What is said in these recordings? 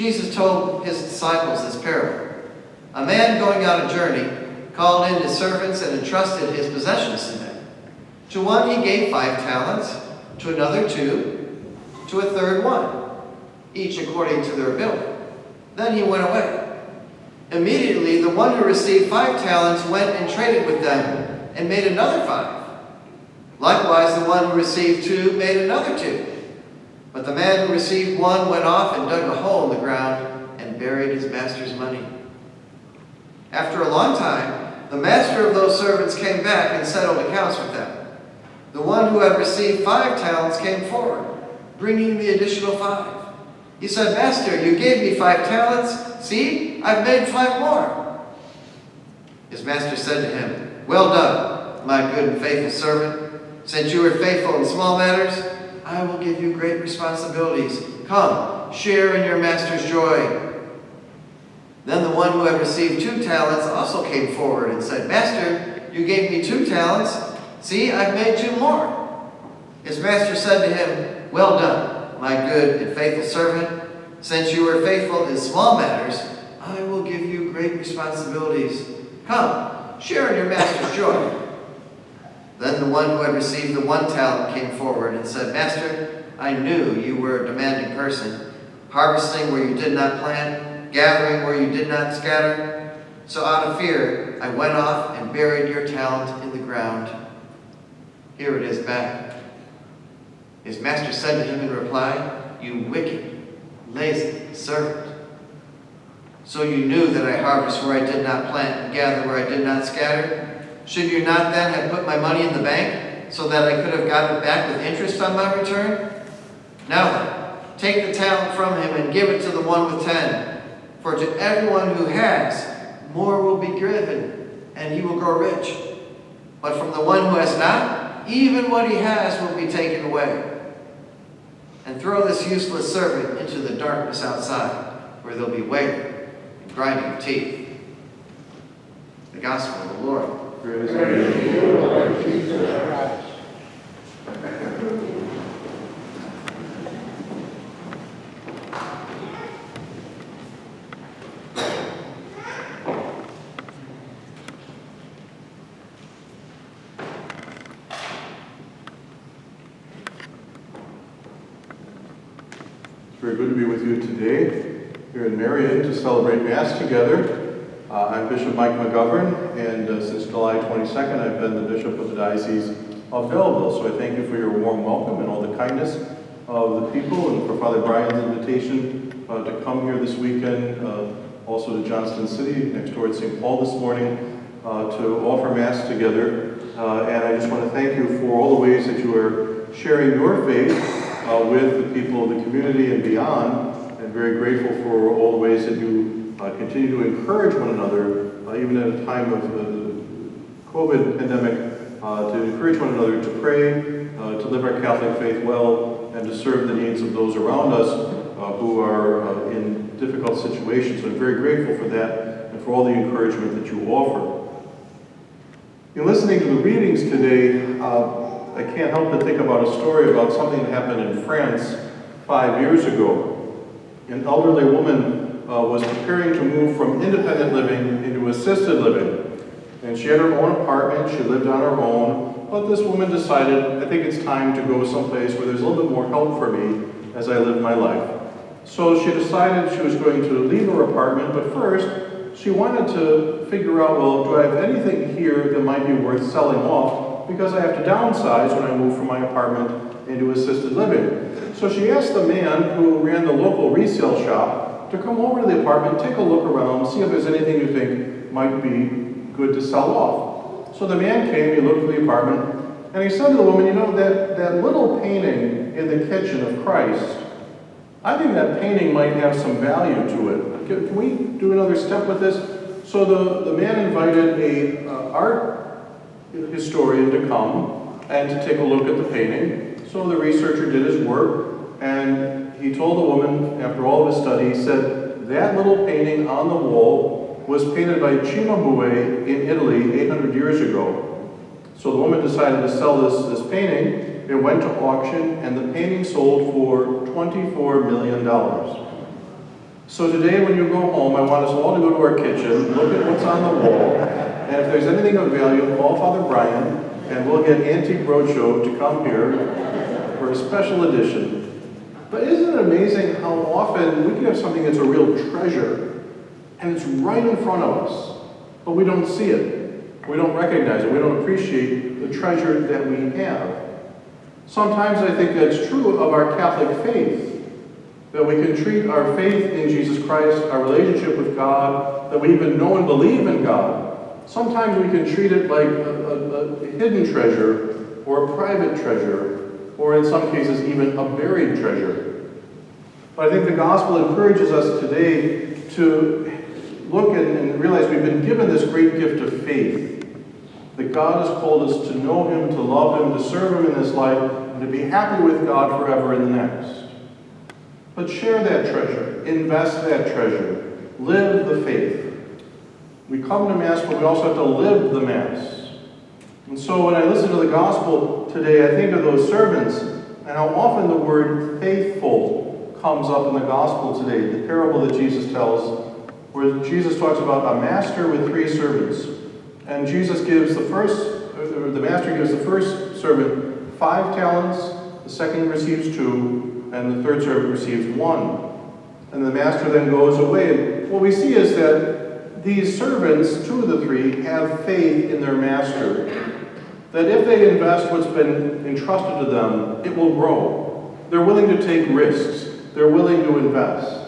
Jesus told his disciples this parable. A man going on a journey called in his servants and entrusted his possessions to them. To one he gave 5 talents, to another 2, to a third 1, each according to their ability. Then he went away. Immediately the one who received 5 talents went and traded with them and made another 5. Likewise the one who received 2 made another 2. But the man who received 1 went off and dug a hole in the ground and buried his master's money. After a long time, the master of those servants came back and settled accounts with them. The one who had received 5 talents came forward, bringing the additional 5. He said, "Master, you gave me 5 talents. See, I've made 5 more." His master said to him, "Well done, my good and faithful servant. Since you were faithful in small matters, I will give you great responsibilities. Come, share in your master's joy." Then the one who had received 2 talents also came forward and said, "Master, you gave me 2 talents. See, I've made 2 more." His master said to him, "Well done, my good and faithful servant. Since you were faithful in small matters, I will give you great responsibilities. Come, share in your master's joy." Then the one who had received the 1 talent came forward and said, "Master, I knew you were a demanding person, harvesting where you did not plant, gathering where you did not scatter. So out of fear, I went off and buried your talent in the ground. Here it is back." His master said to him in reply, "You wicked, lazy servant. So you knew that I harvest where I did not plant and gather where I did not scatter? Should you not then have put my money in the bank so that I could have gotten it back with interest on my return? Now then, take the talent from him and give it to the one with 10. For to everyone who has, more will be given, and he will grow rich. But from the one who has not, even what he has will be taken away. And throw this useless servant into the darkness outside, where there'll be wailing and grinding of teeth." The Gospel of the Lord. Praise to you, Lord Jesus Christ. It's very good to be with you today here in Marion to celebrate Mass together. I'm Bishop Mike McGovern, and since July 22nd, I've been the Bishop of the Diocese of Belleville. So I thank you for your warm welcome and all the kindness of the people, and for Father Brian's invitation to come here this weekend, also to Johnston City, next door at St. Paul this morning, to offer Mass together. And I just want to thank you for all the ways that you are sharing your faith with the people of the community and beyond, and very grateful for all the ways that you continue to encourage one another, even at a time of the COVID pandemic, to encourage one another to pray, to live our Catholic faith well, and to serve the needs of those around us who are in difficult situations. So I'm very grateful for that and for all the encouragement that you offer. In listening to the readings today, I can't help but think about a story about something that happened in France 5 years ago. An elderly woman was preparing to move from independent living into assisted living. And she had her own apartment, she lived on her own, but this woman decided, I think it's time to go someplace where there's a little bit more help for me as I live my life. So she decided she was going to leave her apartment, but first she wanted to figure out, well, do I have anything here that might be worth selling off, because I have to downsize when I move from my apartment into assisted living. So she asked the man who ran the local resale shop to come over to the apartment, take a look around, see if there's anything you think might be good to sell off. So the man came, he looked at the apartment, and he said to the woman, you know, that little painting in the kitchen of Christ, I think that painting might have some value to it. Can we do another step with this? So the man invited a art historian to come and to take a look at the painting. So the researcher did his work, and he told the woman, after all of his study, he said, that little painting on the wall was painted by Cimabue in Italy 800 years ago. So the woman decided to sell this painting. It went to auction, and the painting sold for $24 million. So today when you go home, I want us all to go to our kitchen, look at what's on the wall, and if there's anything of value, call Father Brian, and we'll get Antique Roadshow to come here for a special edition. But isn't it amazing how often we can have something that's a real treasure, and it's right in front of us, but we don't see it, we don't recognize it, we don't appreciate the treasure that we have. Sometimes I think that's true of our Catholic faith, that we can treat our faith in Jesus Christ, our relationship with God, that we even know and believe in God. Sometimes we can treat it like a hidden treasure or a private treasure, or in some cases even a buried treasure. But I think the gospel encourages us today to look and realize we've been given this great gift of faith, that God has called us to know Him, to love Him, to serve Him in this life, and to be happy with God forever in the next. But share that treasure, invest that treasure, live the faith. We come to Mass, but we also have to live the Mass. And so when I listen to the gospel today, I think of those servants and how often the word faithful comes up in the gospel today, the parable that Jesus tells, where Jesus talks about a master with 3 servants. And Jesus gives the master gives the first servant 5 talents, the second receives 2, and the third servant receives 1. And the master then goes away. And what we see is that these servants, 2 of the 3, have faith in their master, that if they invest what's been entrusted to them, it will grow. They're willing to take risks. They're willing to invest.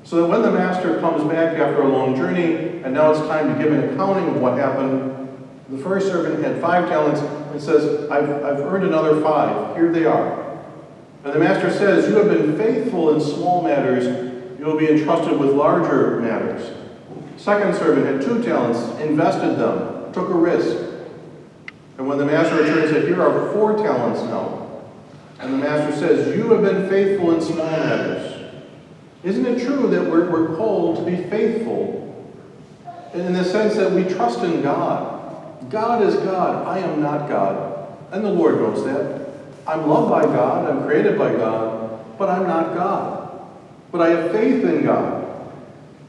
So that when the master comes back after a long journey, and now it's time to give an accounting of what happened, the first servant had 5 talents and says, I've earned another 5. Here they are. And the master says, you have been faithful in small matters, you will be entrusted with larger matters. Second servant had 2 talents, invested them, took a risk. And when the master returned, he said, here are 4 talents now. And the master says, you have been faithful in small matters. Isn't it true that we're called to be faithful? In the sense that we trust in God. God is God, I am not God. And the Lord knows that. I'm loved by God, I'm created by God, but I'm not God. But I have faith in God.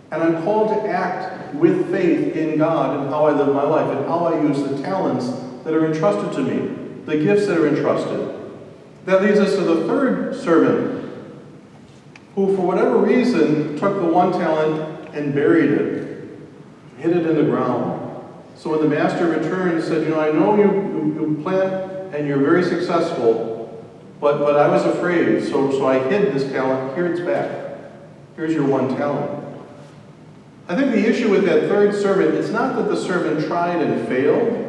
And I'm called to act with faith in God in how I live my life and how I use the talents that are entrusted to me, the gifts that are entrusted. That leads us to the third servant, who for whatever reason took the 1 talent and buried it, hid it in the ground. So when the master returned and said, I know you plant and you're very successful, but I was afraid, so I hid this talent. Here it's back. Here's your 1 talent. I think the issue with that third servant, it's not that the servant tried and failed,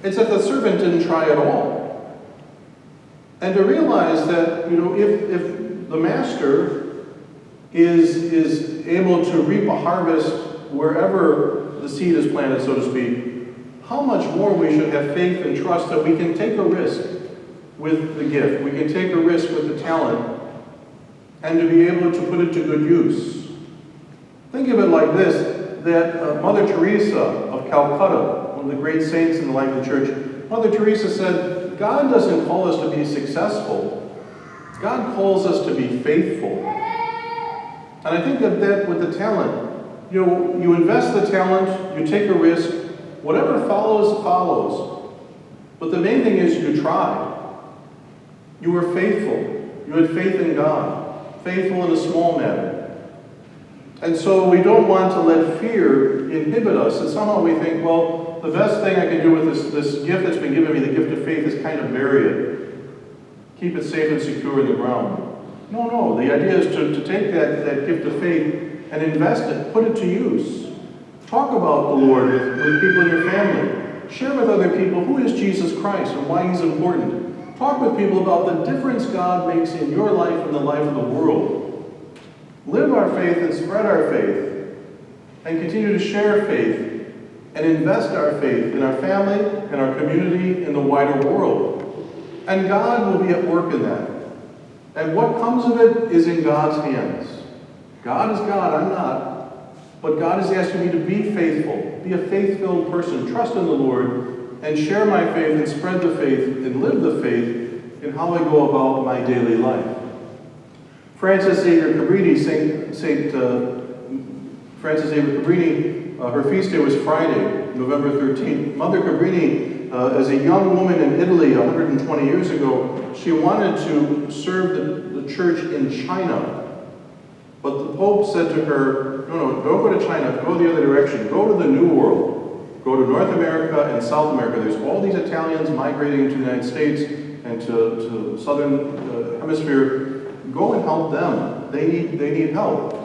it's that the servant didn't try at all. And to realize that, if the master is able to reap a harvest wherever the seed is planted, so to speak, how much more we should have faith and trust that we can take a risk with the gift. We can take a risk with the talent and to be able to put it to good use. Think of it like this, that Mother Teresa of Calcutta, one of the great saints in the life of the church, Mother Teresa said, God doesn't call us to be successful. God calls us to be faithful. And I think that with the talent, you invest the talent, you take a risk, whatever follows, follows. But the main thing is you tried. You were faithful. You had faith in God. Faithful in a small matter. And so we don't want to let fear inhibit us. And somehow we think, well, the best thing I can do with this gift that's been given me, the gift of faith, is kind of bury it. Keep it safe and secure in the ground. No. The idea is to take that gift of faith and invest it. Put it to use. Talk about the Lord with people in your family. Share with other people who is Jesus Christ and why He's important. Talk with people about the difference God makes in your life and the life of the world. Live our faith and spread our faith and continue to share faith and invest our faith in our family, in our community, in the wider world. And God will be at work in that. And what comes of it is in God's hands. God is God, I'm not. But God is asking me to be faithful, be a faith-filled person, trust in the Lord, and share my faith and spread the faith and live the faith in how I go about my daily life. Francis Xavier Cabriti, Saint Frances Ava Cabrini, her feast day was Friday, November 13th. Mother Cabrini, as a young woman in Italy 120 years ago, she wanted to serve the church in China. But the Pope said to her, no, don't go to China, go the other direction. Go to the New World. Go to North America and South America. There's all these Italians migrating to the United States and to the Southern Hemisphere. Go and help them. They need help.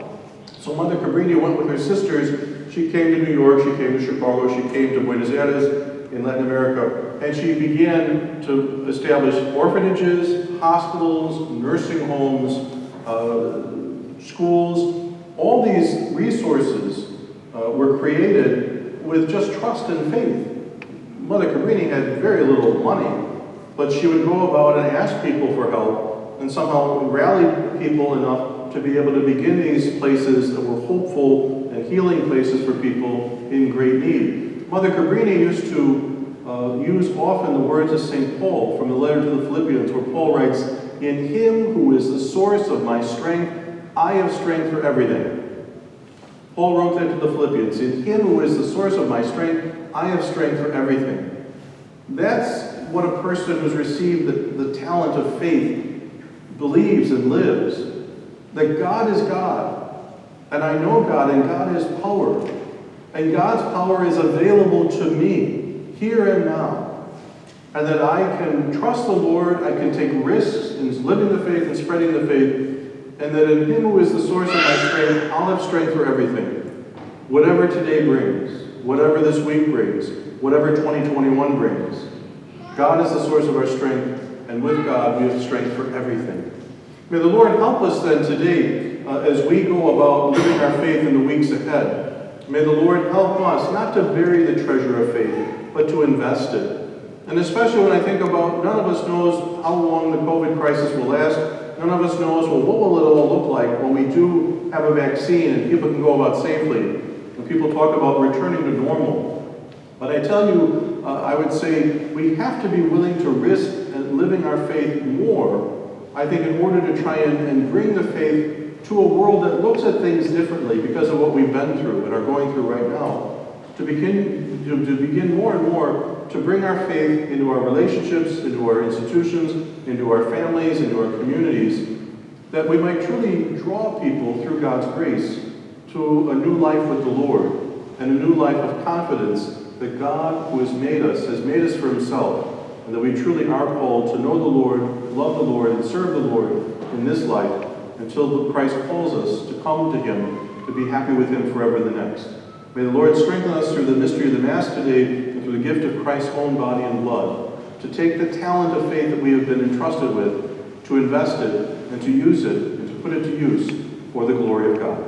So Mother Cabrini went with her sisters. She came to New York, she came to Chicago, she came to Buenos Aires in Latin America, and she began to establish orphanages, hospitals, nursing homes, schools. All these resources were created with just trust and faith. Mother Cabrini had very little money, but she would go about and ask people for help and somehow rally people enough to be able to begin these places that were hopeful and healing places for people in great need. Mother Cabrini used to use often the words of St. Paul from the letter to the Philippians, where Paul writes, "In him who is the source of my strength, I have strength for everything." Paul wrote that to the Philippians. In him who is the source of my strength, I have strength for everything. That's what a person who's received the talent of faith believes and lives. That God is God. And I know God, and God is power. And God's power is available to me, here and now. And that I can trust the Lord, I can take risks in living the faith and spreading the faith, and that in him who is the source of my strength, I'll have strength for everything. Whatever today brings, whatever this week brings, whatever 2021 brings, God is the source of our strength, and with God we have strength for everything. May the Lord help us then today as we go about living our faith in the weeks ahead. May the Lord help us not to bury the treasure of faith, but to invest it. And especially when I think about, none of us knows how long the COVID crisis will last. None of us knows, well, what will it all look like when we do have a vaccine and people can go about safely, and people talk about returning to normal. But I tell you, I would say we have to be willing to risk living our faith more, I think, in order to try and bring the faith to a world that looks at things differently because of what we've been through and are going through right now. To begin more and more to bring our faith into our relationships, into our institutions, into our families, into our communities, that we might truly draw people through God's grace to a new life with the Lord and a new life of confidence that God, who has made us for himself, and that we truly are called to know the Lord, love the Lord, and serve the Lord in this life until Christ calls us to come to him, to be happy with him forever in the next. May the Lord strengthen us through the mystery of the Mass today and through the gift of Christ's own body and blood, to take the talent of faith that we have been entrusted with, to invest it and to use it and to put it to use for the glory of God.